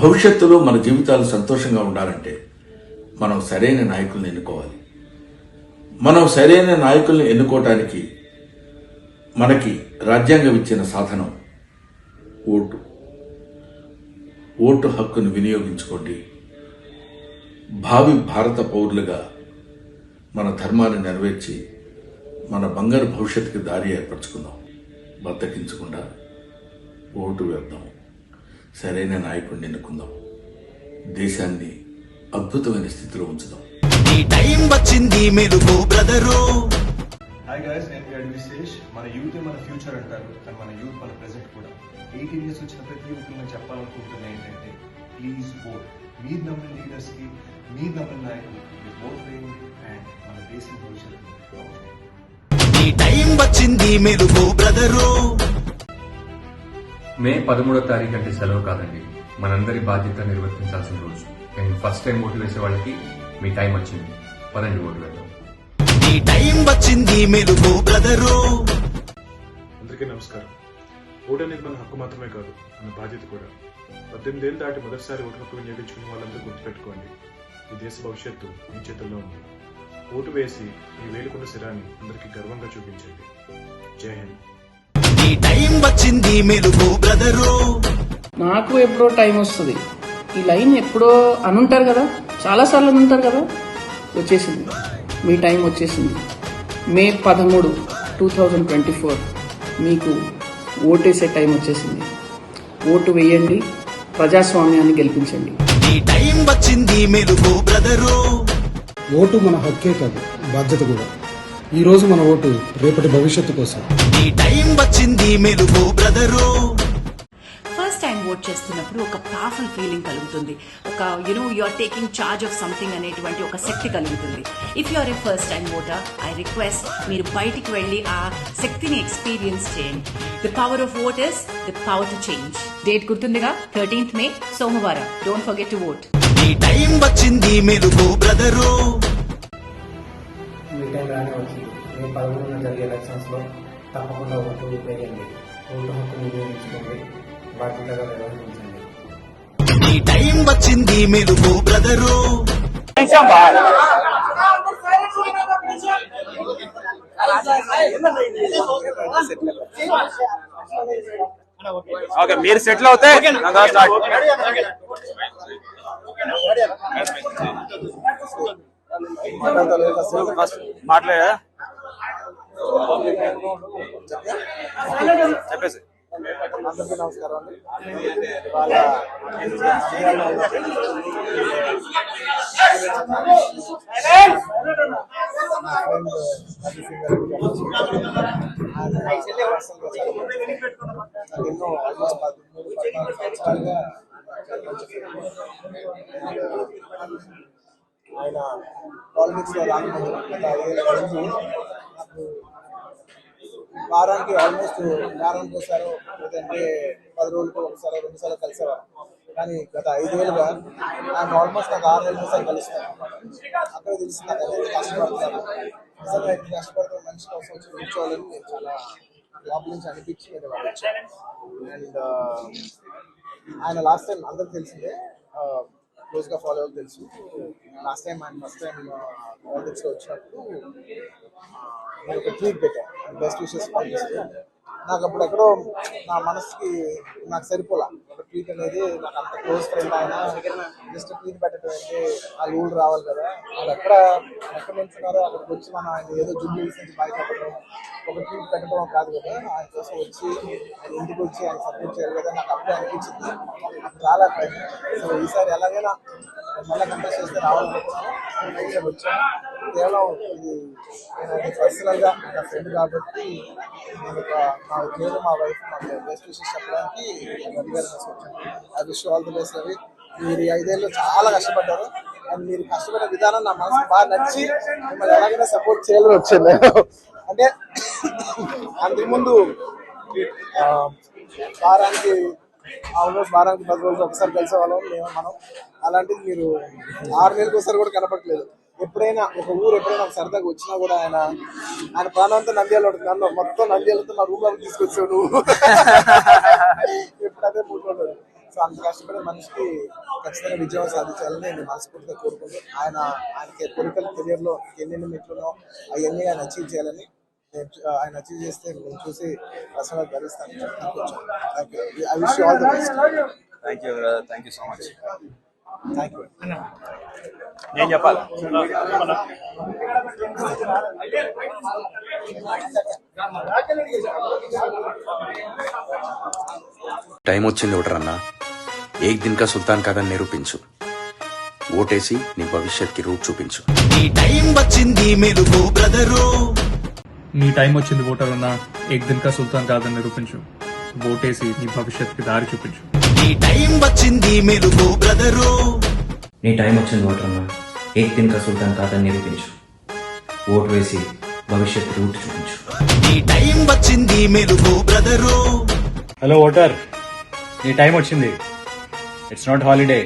భవిష్యత్తులో మన జీవితాలు సంతోషంగా ఉండాలంటే మనం సరైన నాయకుల్ని ఎన్నుకోవాలి. మనం సరైన నాయకుల్ని ఎన్నుకోవటానికి మనకి రాజ్యాంగం ఇచ్చిన సాధనం ఓటు. ఓటు హక్కును వినియోగించుకోండి. భావి భారత పౌరులుగా మన ధర్మాన్ని నెరవేర్చి మన బంగారు భవిష్యత్తుకి దారి ఏర్పరచుకుందాం. బద్దకించకుండా ఓటు వేద్దాం. సరైన నాయకుడిని ఎన్నుకుందాం. దేశాన్ని అద్భుతమైన స్థితిలో ఉంచుదాం. ఈ టైం వచ్చింది మెలుగు బ్రదరు. హాయ్ గైస్, నేను మీ విశేష్. మన యూత్ మన ఫ్యూచర్ అంటారు, కానీ మన యూత్ మన ప్రెసెంట్ కూడా. 18 years వచ్చిన ప్రతి ఒక్కరు నేను చెప్పాలనుకుంటున్నా ఏంటంటే, ప్లీజ్ ఓట్. మీరు నమ్మిన లీడర్స్ కి, మీరు నమ్మిన నాయకులకి ఓట్ వేయండి అండ్ మన దేశం భవిష్యత్తు. ఈ టైం వచ్చింది మెలుగు బ్రదరు. మే 13వ తారీఖు అంటే సెలవు కాదండి, మనందరి బాధ్యత నిర్వర్తించాల్సిన రోజు. నేను ఫస్ట్ టైం ఓటు వేసే వాళ్ళకి మీ టైం వచ్చింది, పదండి ఓటు వేద్దాం. ఈ టైం వచ్చింది మెలుగు బ్రదరు. అందరికీ నమస్కారం. ఓటు అనేది మన హక్కు మాత్రమే కాదు, మన బాధ్యత కూడా. 18 ఏళ్ళు దాటి మొదటిసారి ఓటు హక్కు వినియోగించుకున్న వాళ్ళందరూ గుర్తుపెట్టుకోండి, ఈ దేశ భవిష్యత్తు మీ చేతుల్లో ఉంది. ఓటు వేసి ఈ వేలుకున్న శిరాన్ని అందరికీ గర్వంగా చూపించండి. జై హింద్. ఈ టైం వచ్చింది మెలుగు బ్రదరు. నాకు ఎప్పుడో టైం వస్తుంది, ఈ లైన్ ఎప్పుడో అనుంటారు కదా, చాలాసార్లు అనుంటారు కదా. వచ్చేసింది, మీ టైం వచ్చేసింది. మే 13, 2024 మీకు ఓటేసే టైం వచ్చేసింది. ఓటు వేయండి, ప్రజాస్వామ్యాన్ని గెలిపించండి. ఈ టైం వచ్చింది మెలుగు బ్రదరు. ఓటు మన హక్కే కాదు, బాధ్యత కూడా. ఈ రోజు మన ఓటు రేపటి భవిష్యత్తు కోసం. ఈ టైం వచ్చింది మెలుగు బ్రదరు. ఫస్ట్ టైం ఓట్ చేస్తున్నప్పుడు ఒక పవర్ఫుల్ ఫీలింగ్ కలుగుతుంది. ఒక you are taking charge of something అనేటువంటి ఒక శక్తి కలుగుతుంది. If you are a first time voter, I request మీరు బయటికి వెళ్ళి ఆ శక్తిని ఎక్స్పీరియన్స్ చేయండి. The power of vote is the power to change. Date గుర్తుందిగా, 13th May, సోమవారం. Don't forget to vote. ఈ టైం వచ్చింది మెలుగు బ్రదరు. మీ టైం రానే వచ్చింది. మే 13న జరిగే ఎలక్షన్స్ లో తప్పకుండా ఓటు వేయండి. ఓటు హక్కును వినియోగించుకోండి, బాధ్యతగా నిర్వహించండి. ఈ టైం వచ్చింది మెలుగు బ్రదరు. ఓకే, మీరు సెటిల్ అవుతే మాట్లాడా చెప్పేసి. అందరికీ నమస్కారం అండి. ఎన్నో ఆల్మోస్ట్ 13-14 సంవత్సరాలుగా ఆయన పాలిటిక్స్ లో రాకముందు నాకు వారానికి ఒకసారో లేదంటే 10 రోజులకు ఒకసారి 2 సార్లు కలిసేవారు. కానీ గత 5 ఏళ్ళుగా నాకు ఆల్మోస్ట్ నాకు 6 నెలలకు ఒకసారి కలుస్తాను. అక్కడ తెలిసి నాకు ఎంత కష్టపడతాను, నిజంగా ఎంత కష్టపడితే మనిషి కోసం వచ్చి కూర్చోవాలని నేను చాలా లోపల నుంచి అనిపించి నేను వచ్చాను. అండ్ ఆయన లాస్ట్ టైం అందరికి తెలిసిందే, క్లోజ్ గా ఫాలో అవ్వాలి తెలుసు. లాస్ట్ టైం ఆయన ఫస్ట్ టైం పాలిటిక్స్ లో వచ్చినప్పుడు నేను ఒక ట్వీట్ పెట్టాను, బెస్ట్ విషెస్ పంపిస్తూ. నాకు అప్పుడు ఎక్కడో నా మనసుకి నాకు సరిపోలా. ఒక ట్వీట్ అనేది నాకు అంత క్లోజ్ ఫ్రెండ్ ఆయన జస్ట్ ట్వీట్ పెట్టడం అంటే ఆ రూల్ రావాలి కదా. వాళ్ళు ఎక్కడ నుంచున్నారో అక్కడికి వచ్చి మనం ఆయన ఏదో జూబ్లీస్ నుంచి బయటపడడం, ఒక ట్వీట్ పెట్టడం కాదు కదా. ఆయన కోసం వచ్చి ఆయన ఇంటికి వచ్చి ఆయన సపోర్ట్ చేయాలి కదా. నాకు అప్పుడే అనిపించింది, నాకు చాలా సో ఈసారి ఎలాగైనా మళ్ళీ కంటెస్ట్ చేస్తే రావాలనుకున్నాను. వచ్చాను. కేవలం ఇది నేను పర్సనల్ గా నా ఫ్రెండ్ కాబట్టి నేను మా వైఫ్ మాకు బెస్ట్ విషెస్ చెప్పడానికి వచ్చాను. I wish all the best Ravi. మీరు 5 ఏళ్ళు చాలా కష్టపడ్డారు అండ్ మీరు కష్టపడే విధానం నా మనసుకు బాగా నచ్చి మిమ్మల్ని ఎలాగైనా సపోర్ట్ చేయాలని వచ్చాను నేను. అంటే అంతకుముందు వారానికి 10 రోజులు ఒకసారి కలిసేవాళ్ళం మనం. అలాంటిది మీరు 6 నెలలకు ఒకసారి కూడా కనపడలేదు. ఎప్పుడైనా ఒక ఊరు ఎప్పుడైనా ఒక సరదాగా వచ్చినా కూడా ఆయన ప్రాణంతో నంద్యాల నన్ను మొత్తం నంద్యాలతో నా రూమ్ లో తీసుకొచ్చాడు. ఎప్పుడు అదే మూడు. సో అంత కష్టపడే మనిషికి ఖచ్చితంగా విజయం సాధించాలని నేను మనస్ఫూర్తిగా కోరుకుంటూ ఆయనకి పొలిటికల్ కెరియర్లో ఎన్నెన్ని మెట్లునో అవన్నీ ఆయన అచీవ్ చేయాలని ఆయన అచీవ్ చేస్తే నేను చూసి పర్సనల్గా గెలుస్తాను. I wish all the best. Thank you so much. Thank you. నేను చెప్పాలి. టైం వచ్చింది ఓటరన్నా. ఏక్ దిన్ కా సుల్తాన్ కాదని నిరూపించు. ఓటేసి నీ భవిష్యత్కి రూట్ చూపించు. ఈ టైం వచ్చింది మెలుగు బ్రదరు. నీ టైం వచ్చింది ఓటర్ అన్నా. ఏక్ దిన్ కా సుల్తాన్ కాదని నిరూపించు. ఓటేసి నీ భవిష్యత్తుకి దారి చూపించు. ఈ టైం వచ్చింది మెలుగు బ్రదరు. నీ టైం వచ్చింది ఓటర్ అన్నా. ఏక్ దిన్ కా సుల్తాన్ కాదని నిరూపించు. ఓటు వేసి భవిష్యత్తు రూట్ చూపించు. ఈ టైం వచ్చింది మెలుగు బ్రదరు. హలో ఓటర్, నీ టైం వచ్చింది. It's not holiday,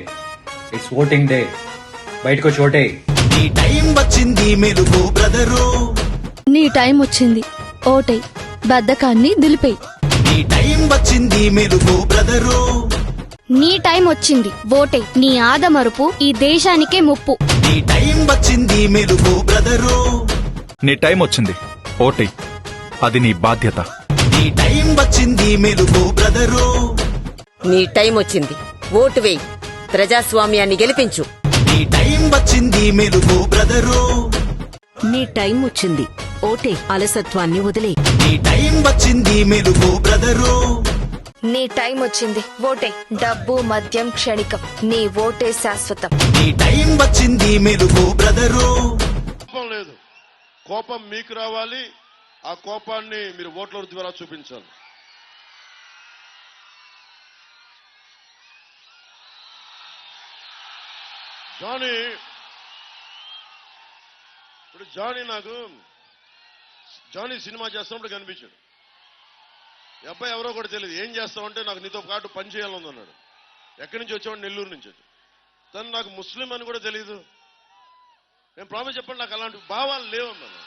it's voting day. బయటకు వచ్చి ఓటే. ఈ టైం వచ్చింది మెలుగు బ్రదరు. నీ టైం వచ్చింది. ఓటై బద్ధకాన్ని దులిపేయి. ఈ టైం వచ్చింది మెలుగు బ్రదరు. నీ టైం వచ్చింది. ఓటై నీ ఆదమరుపు ఈ దేశానికే ముప్పు. ఈ టైం వచ్చింది మెలుగు బ్రదరు. నీ టైం వచ్చింది. ఓటై అది నీ బాధ్యత. ఈ టైం వచ్చింది మెలుగు బ్రదరు. నీ టైం వచ్చింది. ఓటు వేయి. ప్రజాస్వామ్యాన్ని గెలిపించు. ఈ టైం వచ్చింది మెలుగు బ్రదరు. నీ టైం వచ్చింది. ఓటే అలసత్వాన్ని వదిలే. ఈ టైం వచ్చింది మెలుగు బ్రదరు. నీ టైం వచ్చింది. ఓటై డబ్బు మద్యం క్షణికం. నీ ఓటే శాశ్వతం. ఈ టైం వచ్చింది మెలుగు బ్రదరు. కోపం లేదు, కోపం మీకు రావాలి. ఆ కోపాన్ని మీరు ఓట్ల ద్వారా చూపించాలి. జానీ సినిమా చేస్తున్నప్పుడు కనిపించాడు. ఈ అబ్బాయి ఎవరో కూడా తెలియదు. ఏం చేస్తామంటే నాకు నీతో పాటు పని చేయాలని అన్నాడు. ఎక్కడి నుంచి వచ్చాడు? నెల్లూరు నుంచి. తను నాకు ముస్లిం అని కూడా తెలియదు. నేను ప్రామిస్ చెప్పండి, నాకు అలాంటి భావాలు లేవన్నాను.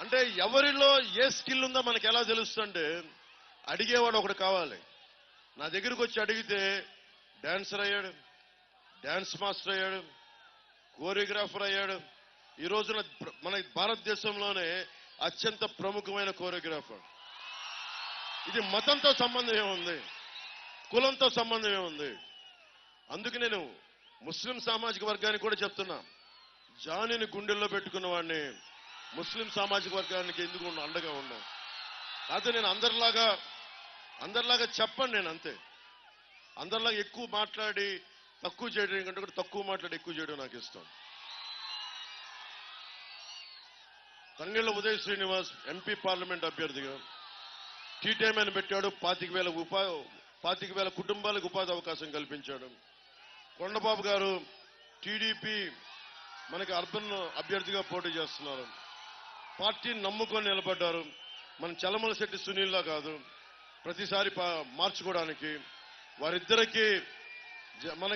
అంటే ఎవరిలో ఏ స్కిల్ ఉందో మనకి ఎలా తెలుస్తుంటే అడిగేవాడు ఒకడు కావాలి. నా దగ్గరకు వచ్చి అడిగితే డాన్సర్ అయ్యాడు, డాన్స్ మాస్టర్ అయ్యాడు, కోరియోగ్రాఫర్ అయ్యాడు. ఈ రోజున మన భారతదేశంలోనే అత్యంత ప్రముఖమైన కోరియోగ్రాఫర్. ఇది మతంతో సంబంధం ఏముంది, కులంతో సంబంధం ఏముంది? అందుకు నేను ముస్లిం సామాజిక వర్గానికి కూడా చెప్తున్నా, జానీని గుండెల్లో పెట్టుకున్న వాడిని ముస్లిం సామాజిక వర్గానికి ఎందుకు అండగా ఉన్నాం. కాకపోతే నేను అందరిలాగా చెప్పండి. నేను అంతే, అందరిలాగా ఎక్కువ మాట్లాడి తక్కువ చేయడం కంటే కూడా తక్కువ మాట్లాడి ఎక్కువ చేయడం నాకు ఇష్టం. తంగెళ్ల ఉదయ్ శ్రీనివాస్ ఎంపీ పార్లమెంట్ అభ్యర్థిగా టీటైమ్ అని పెట్టాడు. 25,000 కుటుంబాలకు ఉపాధి అవకాశం కల్పించాడు. కొండబాబు గారు టీడీపీ మనకి అర్బన్ అభ్యర్థిగా పోటీ చేస్తున్నారు. పార్టీని నమ్ముకొని నిలబడ్డారు. మన చలమల శెట్టి సునీల్లా కాదు, ప్రతిసారి మార్చుకోవడానికి. వారిద్దరికీ మన